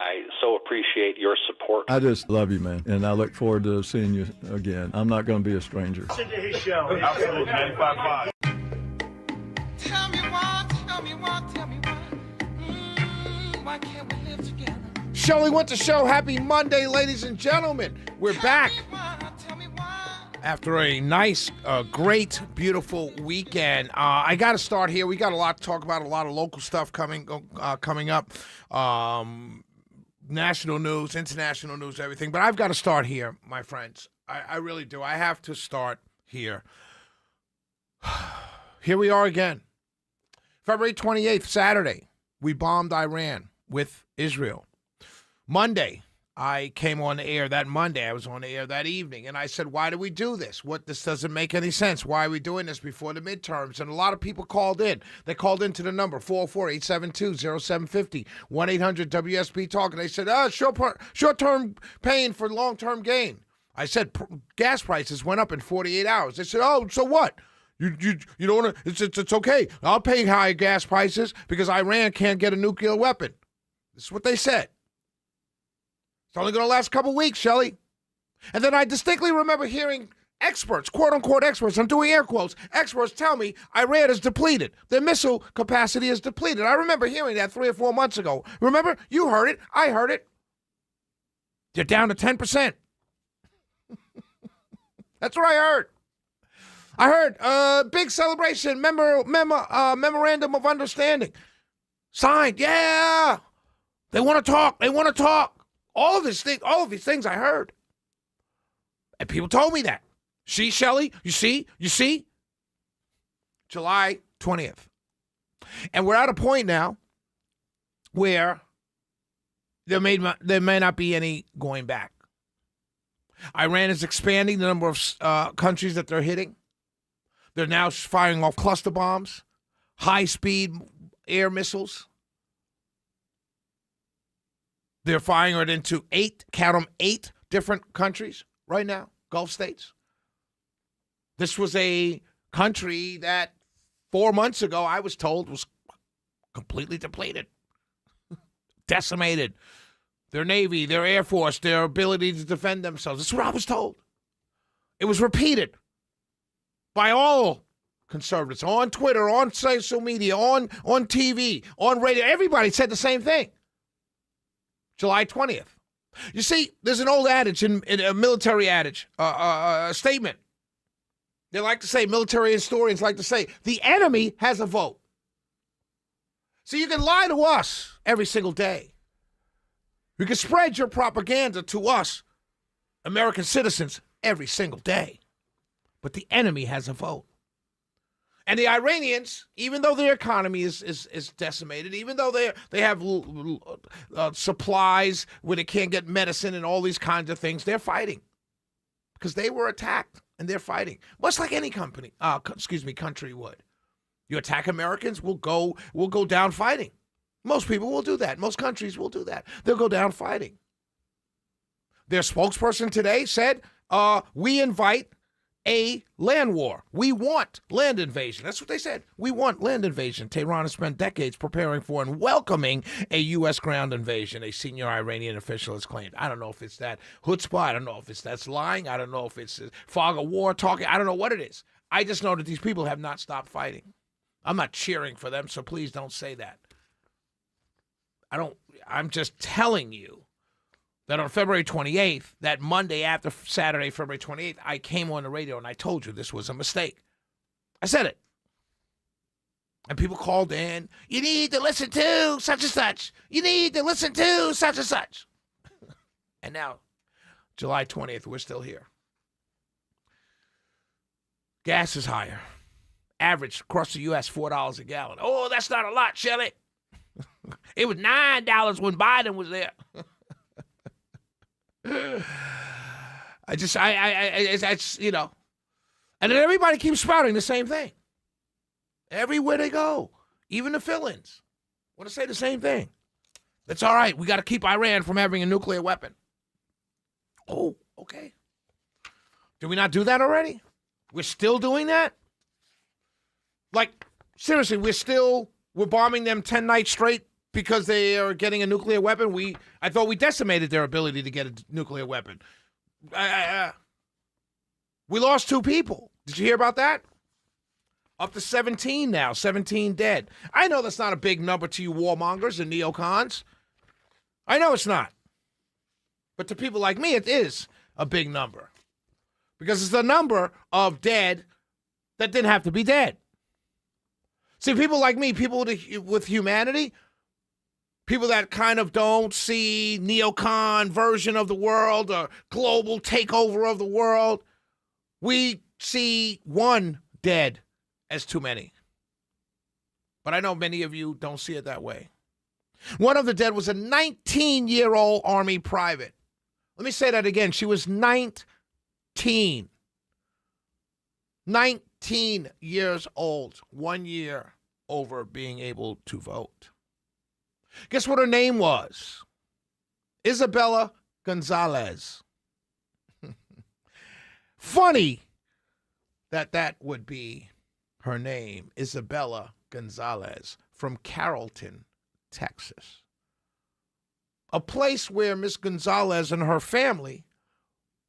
I so appreciate your support. I just love you, man, and I look forward to seeing you again. I'm not going to be a stranger. Listen to his show. Absolutely, 95.5. Tell me why, tell me why, tell me why. Why can't we live together? Shelley Winter Show. Happy Monday, ladies and gentlemen. We're back Tell me why. after a nice, great, beautiful weekend. I got to start here. We got a lot to talk about, a lot of local stuff coming up. National news, international news, everything. But I've got to start here, my friends. I really do. I have to start here. Here we are again. February 28th, Saturday, we bombed Iran with Israel. Monday, I came on the air that Monday. I was on the air that evening, and I said, why do we do this? This doesn't make any sense. Why are we doing this before the midterms? And a lot of people called in. They called into the number, 404-872-0750, 1-800-WSB-TALK, and they said, short-term pain for long-term gain. I said, gas prices went up in 48 hours. They said, oh, so what? You don't want to, it's okay. I'll pay high gas prices because Iran can't get a nuclear weapon. This is what they said. It's only going to last a couple weeks, Shelley. And then I distinctly remember hearing experts, quote-unquote experts, I'm doing air quotes, experts tell me Iran is depleted. Their missile capacity is depleted. I remember hearing that 3 or 4 months ago. Remember? You heard it. I heard it. They're down to 10%. That's what I heard. I heard big celebration, memorandum of understanding. Signed, yeah. They want to talk. They want to talk. All of these things I heard. And people told me that. See, Shelley? You see? July 20th. And we're at a point now where there may not be any going back. Iran is expanding the number of countries that they're hitting. They're now firing off cluster bombs, high-speed air missiles. They're firing it into 8 different countries right now, Gulf states. This was a country that 4 months ago I was told was completely depleted, decimated. Their Navy, their Air Force, their ability to defend themselves. That's what I was told. It was repeated by all conservatives on Twitter, on social media, on TV, on radio. Everybody said the same thing. July 20th. You see, there's an old adage, in a military adage, a statement. They like to say, military historians like to say, the enemy has a vote. So you can lie to us every single day. You can spread your propaganda to us, American citizens, every single day. But the enemy has a vote. And the Iranians, even though their economy is decimated, even though they have supplies where they can't get medicine and all these kinds of things, they're fighting. Because they were attacked, and they're fighting. Much like any country would. You attack Americans, we'll go down fighting. Most people will do that. Most countries will do that. They'll go down fighting. Their spokesperson today said, we invite a land war. We want land invasion. That's what they said. We want land invasion. Tehran has spent decades preparing for and welcoming a U.S. ground invasion, a senior Iranian official has claimed. I don't know if it's that chutzpah. I don't know if that's lying. I don't know if it's fog of war talking. I don't know what it is. I just know that these people have not stopped fighting. I'm not cheering for them, so please don't say that. I'm just telling you that on February 28th, that Monday after Saturday, February 28th, I came on the radio and I told you this was a mistake. I said it. And people called in, you need to listen to such and such. You need to listen to such and such. And now, July 20th, we're still here. Gas is higher. Average across the U.S., $4 a gallon. Oh, that's not a lot, Shelley. It was $9 when Biden was there. And then everybody keeps spouting the same thing. Everywhere they go, even the fill-ins, want to say the same thing. That's all right. We got to keep Iran from having a nuclear weapon. Oh, okay. Did we not do that already? We're still doing that? Like, seriously, we're bombing them 10 nights straight because they are getting a nuclear weapon. I thought we decimated their ability to get a nuclear weapon. We lost 2 people. Did you hear about that? Up to 17 now, 17 dead. I know that's not a big number to you warmongers and neocons. I know it's not. But to people like me, it is a big number. Because it's the number of dead that didn't have to be dead. See, people like me, people with humanity, people that kind of don't see neocon version of the world or global takeover of the world, we see 1 dead as too many. But I know many of you don't see it that way. One of the dead was a 19-year-old Army private. Let me say that again. She was 19. 19 years old, 1 year over being able to vote. Guess what her name was? Isabella Gonzalez. Funny that would be her name, Isabella Gonzalez, from Carrollton, Texas. A place where Miss Gonzalez and her family,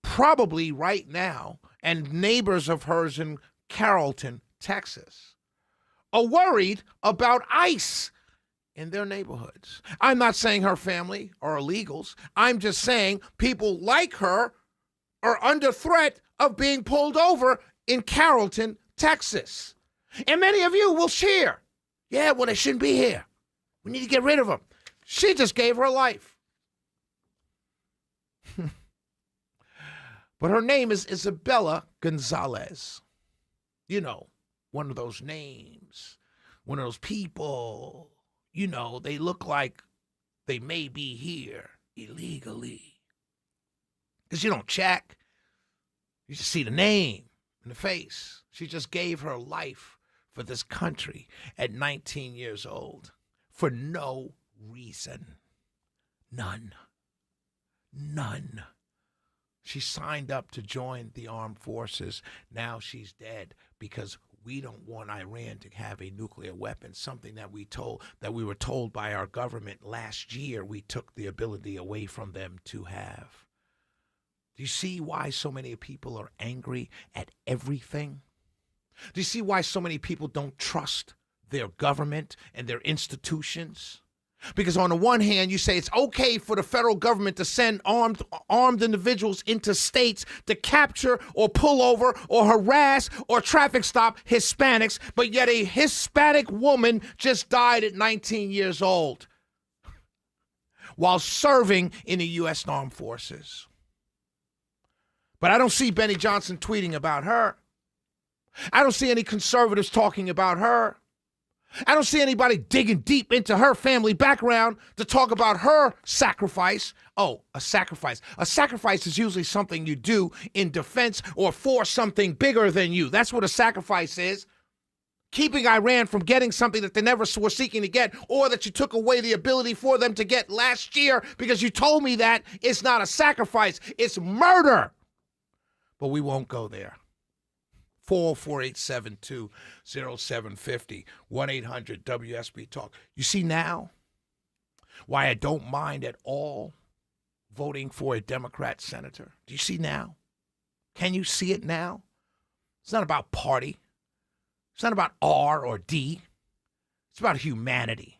probably right now, and neighbors of hers in Carrollton, Texas, are worried about ICE in their neighborhoods. I'm not saying her family are illegals. I'm just saying people like her are under threat of being pulled over in Carrollton, Texas. And many of you will cheer. Yeah, well, they shouldn't be here. We need to get rid of them. She just gave her life. But her name is Isabella Gonzalez. You know, one of those names, one of those people, you know, they look like they may be here illegally. Because you don't check. You just see the name in the face. She just gave her life for this country at 19 years old for no reason. None. She signed up to join the armed forces. Now she's dead because we don't want Iran to have a nuclear weapon, something that we were told by our government last year we took the ability away from them to have. Do you see why so many people are angry at everything? Do you see why so many people don't trust their government and their institutions? Because on the one hand, you say it's okay for the federal government to send armed individuals into states to capture or pull over or harass or traffic stop Hispanics, but yet a Hispanic woman just died at 19 years old while serving in the U.S. Armed Forces. But I don't see Benny Johnson tweeting about her. I don't see any conservatives talking about her. I don't see anybody digging deep into her family background to talk about her sacrifice. Oh, a sacrifice. A sacrifice is usually something you do in defense or for something bigger than you. That's what a sacrifice is. Keeping Iran from getting something that they never were seeking to get, or that you took away the ability for them to get last year because you told me that it's not a sacrifice, it's murder. But we won't go there. 448-720-0750, 1-800-WSB-TALK. You see now why I don't mind at all voting for a Democrat senator? Do you see now? Can you see it now? It's not about party. It's not about R or D. It's about humanity.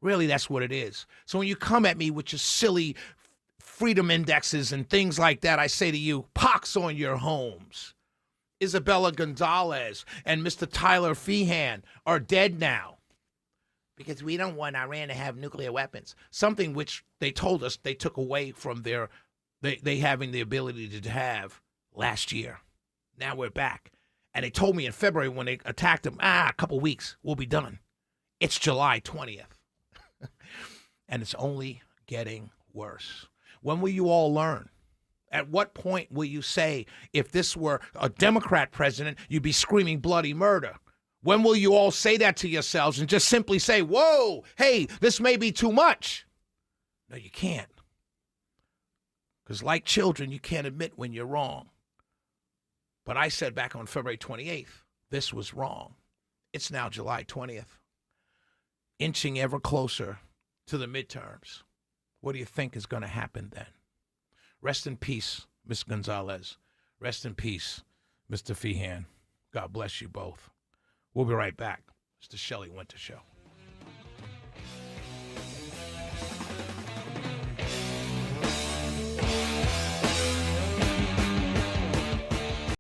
Really, that's what it is. So when you come at me with your silly freedom indexes and things like that, I say to you, pox on your homes. Isabella Gonzalez and Mr. Tyler Feehan are dead now because we don't want Iran to have nuclear weapons, something which they told us they took away from they having the ability to have last year. Now we're back. And they told me in February when they attacked them, a couple weeks, we'll be done. It's July 20th. And it's only getting worse. When will you all learn? At what point will you say, if this were a Democrat president, you'd be screaming bloody murder? When will you all say that to yourselves and just simply say, whoa, hey, this may be too much? No, you can't. Because like children, you can't admit when you're wrong. But I said back on February 28th, this was wrong. It's now July 20th. inching ever closer to the midterms. What do you think is going to happen then? Rest in peace, Ms. Gonzalez. Rest in peace, Mr. Feehan. God bless you both. We'll be right back. It's the Shelley Winter Show.